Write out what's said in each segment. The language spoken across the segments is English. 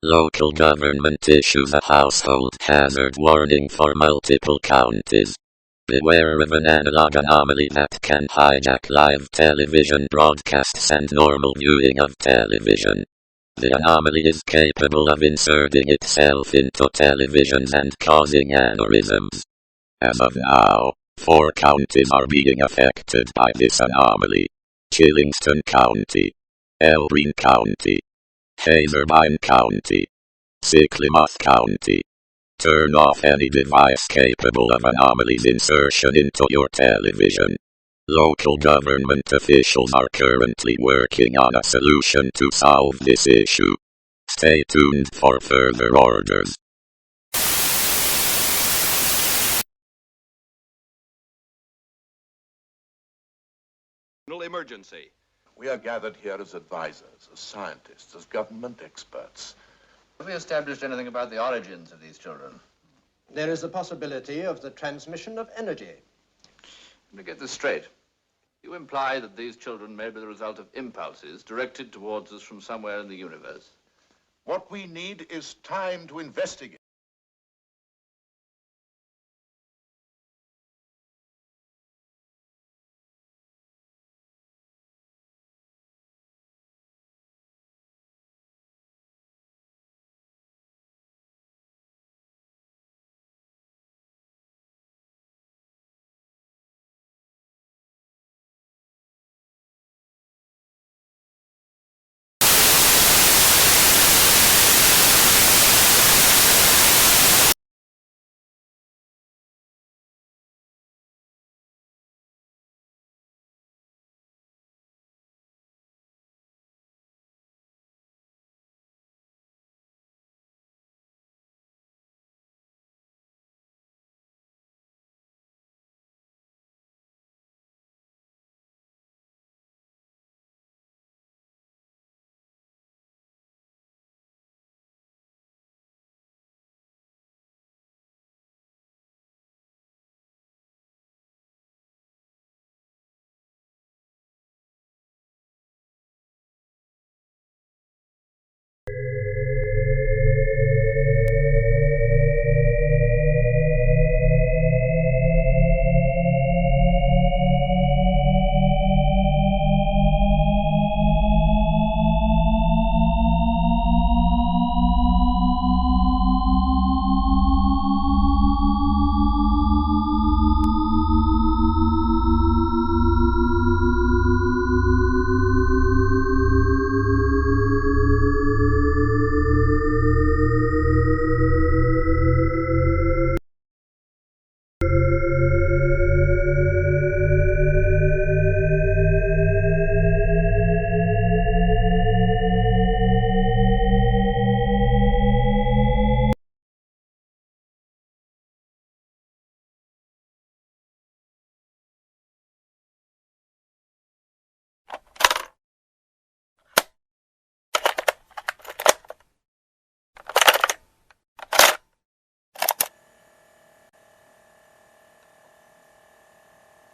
Local government issues a household hazard warning for multiple counties. Beware of an analog anomaly that can hijack live television broadcasts and normal viewing of television. The anomaly is capable of inserting itself into televisions and causing aneurysms. As of now, 4 counties are being affected by this anomaly: Killingston County, Elbrin County, Hazelbine County, Sycamore County. Turn off any device capable of anomalies insertion into your television. Local government officials are currently working on a solution to solve this issue. Stay tuned for further orders. Emergency. We are gathered here as advisors, as scientists, as government experts. Have we established anything about the origins of these children? There is a possibility of the transmission of energy. Let me get this straight. You imply that these children may be the result of impulses directed towards us from somewhere in the universe. What we need is time to investigate.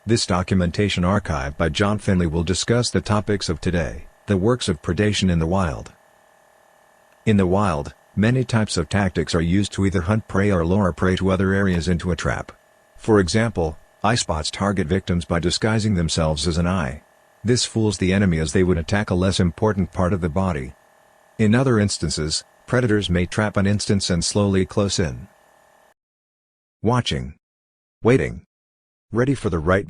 This documentation archived by John Finley will discuss the topics of today: the works of predation in the wild. In the wild, many types of tactics are used to either hunt prey or lure prey to other areas into a trap. For example, eye spots target victims by disguising themselves as an eye. This fools the enemy as they would attack a less important part of the body. In other instances, predators may trap an instance and slowly close in. Watching. Waiting. Ready for the right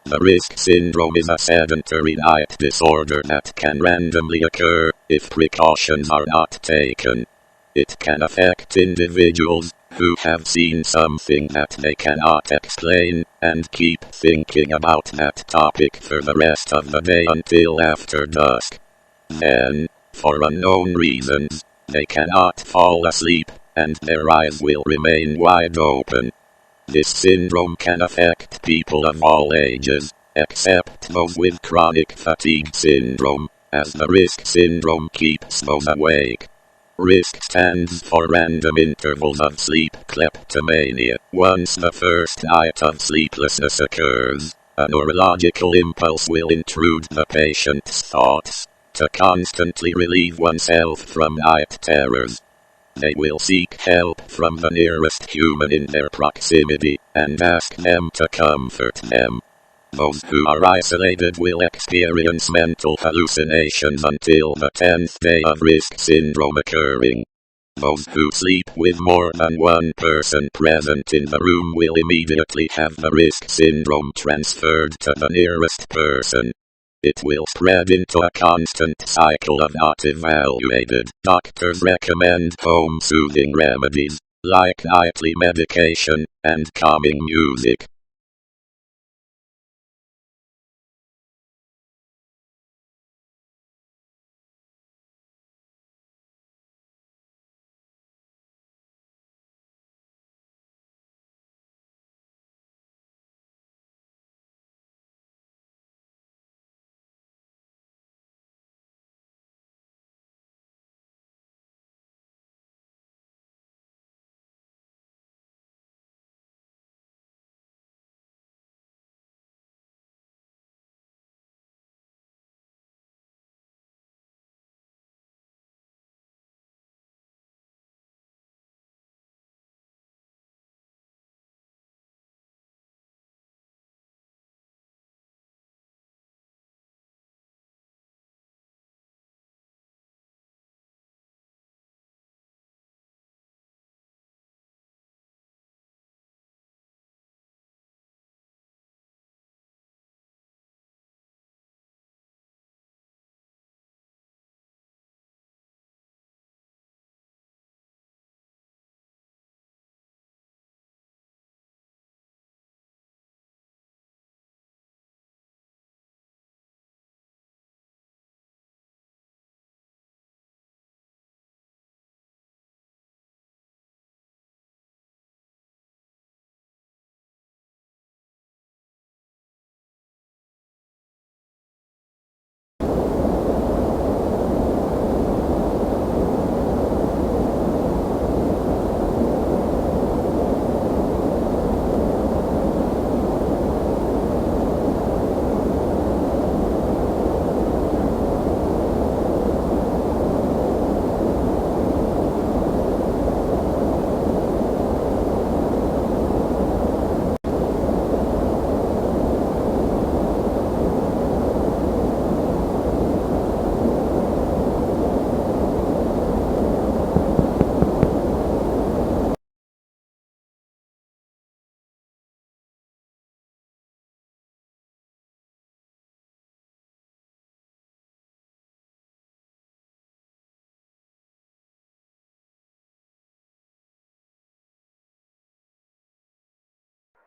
The risk syndrome is a sedentary night disorder that can randomly occur if precautions are not taken. It can affect individuals who have seen something that they cannot explain and keep thinking about that topic for the rest of the day until after dusk. Then, for unknown reasons, they cannot fall asleep, and their eyes will remain wide open. This syndrome can affect people of all ages, except those with chronic fatigue syndrome, as the risk syndrome keeps those awake. RISC stands for random intervals of sleep kleptomania. Once the first night of sleeplessness occurs, a neurological impulse will intrude the patient's thoughts to constantly relieve oneself from night terrors. They will seek help from the nearest human in their proximity and ask them to comfort them. Those who are isolated will experience mental hallucinations until the 10th day of risk syndrome occurring. Those who sleep with more than one person present in the room will immediately have the risk syndrome transferred to the nearest person. It will spread into a constant cycle of not evaluated. Doctors recommend home soothing remedies, like nightly medication and calming music.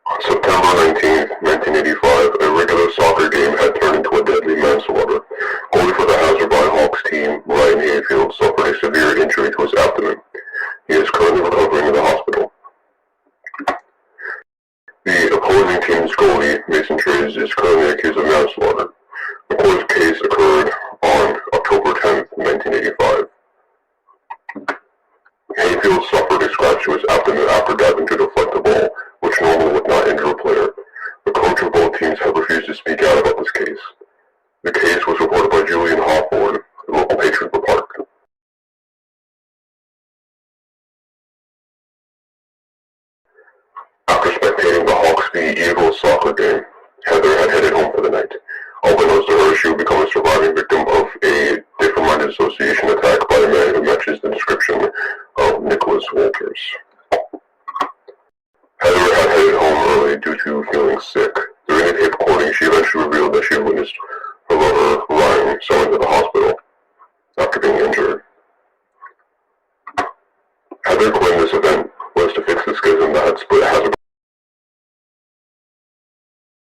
On September 19th, 1985, a regular soccer game had turned into a deadly manslaughter. Goalie for the Hazard Hawks team, Ryan Hayfield, suffered a severe injury to his abdomen. He is currently recovering in the hospital. The opposing team's goalie, Mason Treyz, is currently accused of manslaughter. The court case occurred on October 10th, 1985. Hayfield suffered a scratch to his abdomen after diving to deflect the ball, which normally would not injure a player. The coach of both teams have refused to speak out about this case. The case was reported by Julian Hawthorne, a local patron for Park. After spectating the Hawks v. Eagles soccer game, Heather had headed home for the night. Unbeknownst to her, she would become a surviving victim of a different-minded association attack by a man who matches the description of Nicholas Walters. Heather had headed home early due to feeling sick. During the tape recording, she this event was to fix the schism that had split Hazard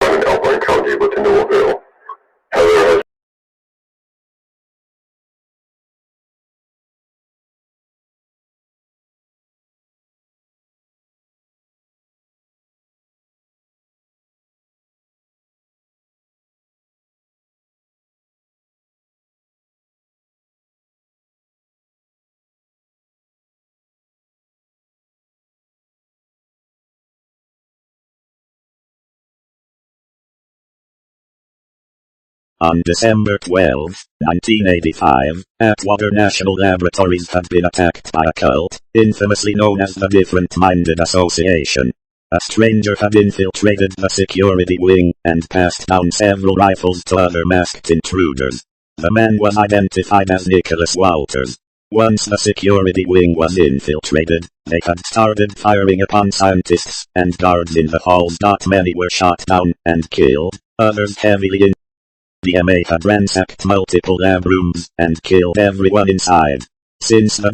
in Alpine County, but to no avail. Heather has On December 12, 1985, Atwater National Laboratories had been attacked by a cult, infamously known as the Different-Minded Association. A stranger had infiltrated the security wing and passed down several rifles to other masked intruders. The man was identified as Nicholas Walters. Once the security wing was infiltrated, they had started firing upon scientists and guards in the halls. Many were shot down and killed, others heavily injured. The MA had ransacked multiple lab rooms and killed everyone inside. Since the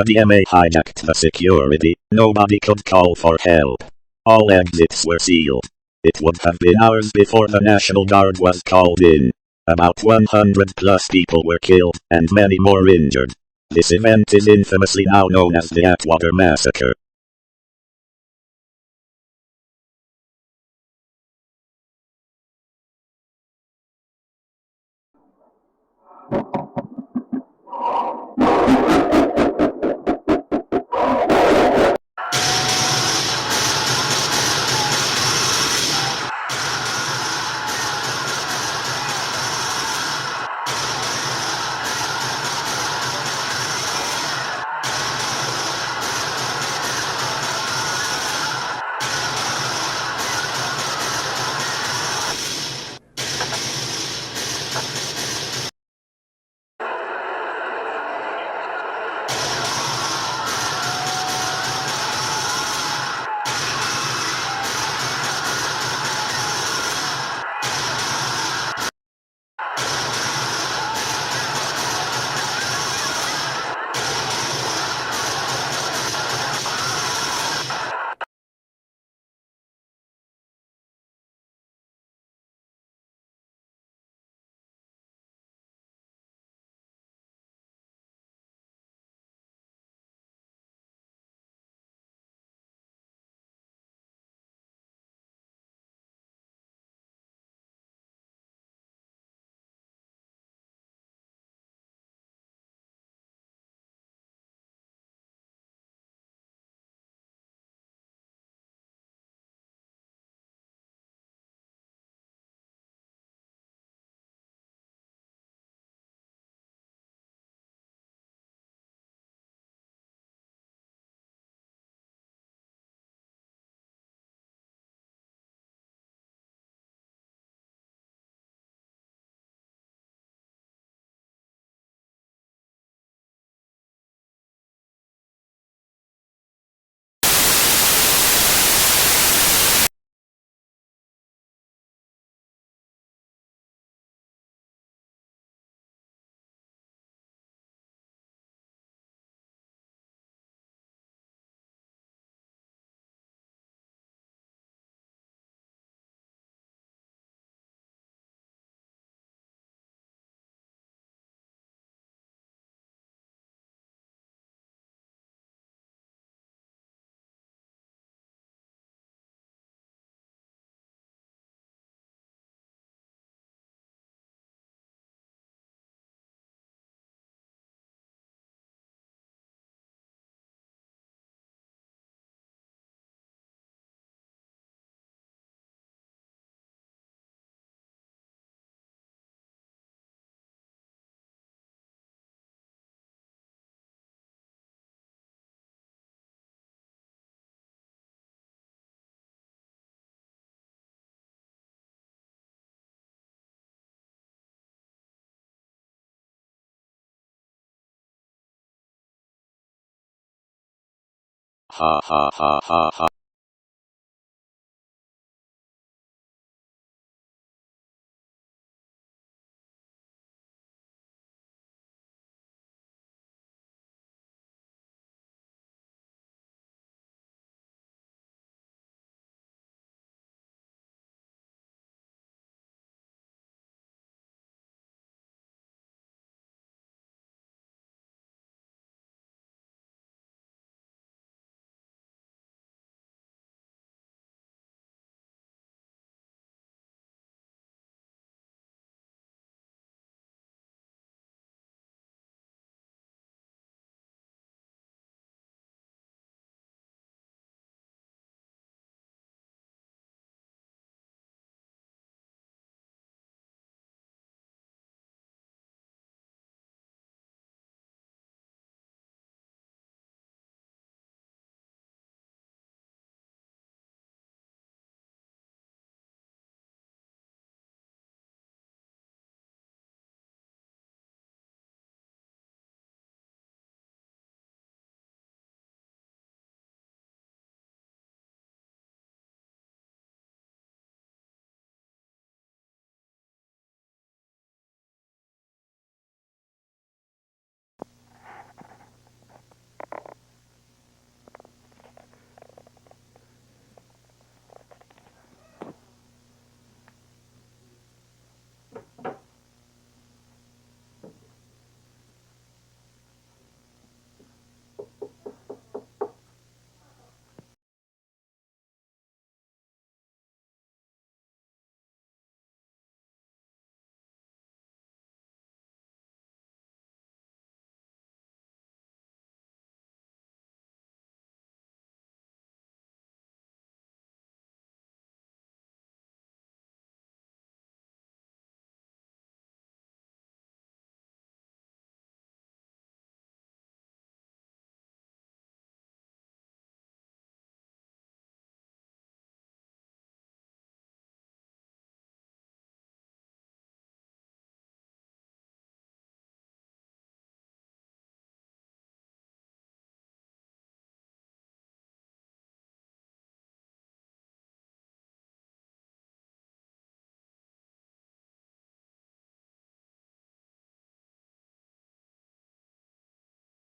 DMA hijacked the security, nobody could call for help. All exits were sealed. It would have been hours before the National Guard was called in. About 100 plus people were killed and many more injured. This event is infamously now known as the Atwater Massacre. Ha ha ha ha ha.